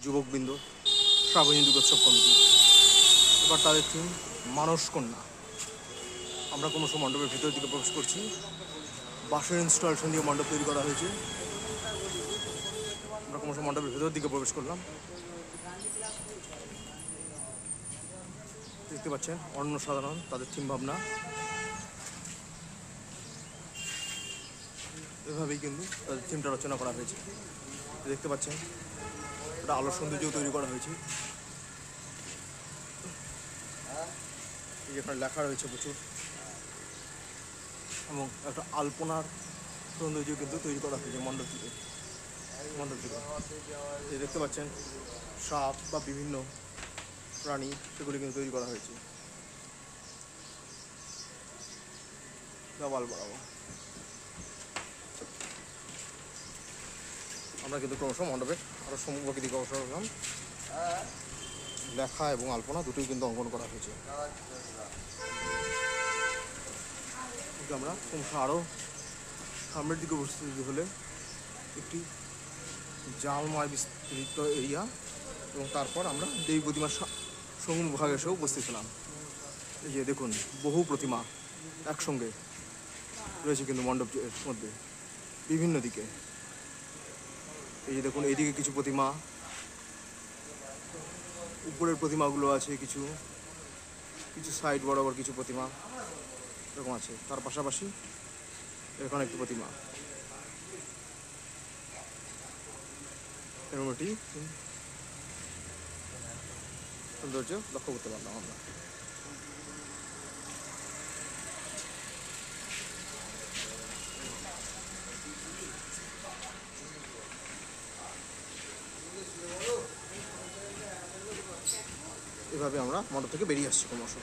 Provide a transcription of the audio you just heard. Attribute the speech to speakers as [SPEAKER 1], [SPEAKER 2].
[SPEAKER 1] যুবকবৃন্দ, শ্রাবণী দুর্গোৎসব committee. এবার তাদের theme মানস কন্যা। আমরা ক্রমশ মণ্ডপের ভেতরের দিকে প্রবেশ করছি। বাঁশের ইনস্টলেশন দিয়ে মণ্ডপ তৈরি করা হয়েছে। আমরা ক্রমশ মণ্ডপের ভেতরের দিকে প্রবেশ করলাম। দেখতে পাচ্ছেন অন্যসাধারণ তাদের থিম ভাবনা। এভাবেই কিন্তু তাদের থিমটা রচনা করা হয়েছে। দেখতে পাচ্ছেন একটা আলো সৌন্দর্য তৈরি করা হয়েছে। এখানে লেখা রয়েছে প্রচুর, এবং একটা আলপনার সৌন্দর্য কিন্তু তৈরি করা হয়েছে মণ্ডপ জুড়ে। দেখতে পাচ্ছেন সাপ বা বিভিন্ন প্রাণী, সেগুলি কিন্তু তৈরি করা হয়েছে দেওয়াল বরাবর। আমরা কিন্তু ক্রমশ মণ্ডপের আরও সম্মুখের দিকে অগ্রসর হলাম। লেখা এবং আলপনা দুটোই কিন্তু অঙ্কন করা হয়েছে। কিন্তু আমরা ক্রমশ আরও সামনের দিকে উপস্থিত হলে একটি জালময় বিস্তৃত এরিয়া, এবং তারপর আমরা দেবী প্রতিমার সম্মুখভাগে এসেও উপস্থিত হলাম। এই যে দেখুন, বহু প্রতিমা একসঙ্গে রয়েছে কিন্তু মণ্ডপের মধ্যে বিভিন্ন দিকে। এই যে দেখুন, এইদিকে কিছু প্রতিমা, উপরের প্রতিমাগুলো আছে, কিছু কিছু সাইড বরাবর কিছু প্রতিমা এরকম আছে। তার পাশাপাশি এখানে একটি প্রতিমা, এরকম একটি সৌন্দর্য লক্ষ্য করতে পারলাম আমরা। এভাবে আমরা মণ্ডপ থেকে বেরিয়ে আসছি ক্রমশ।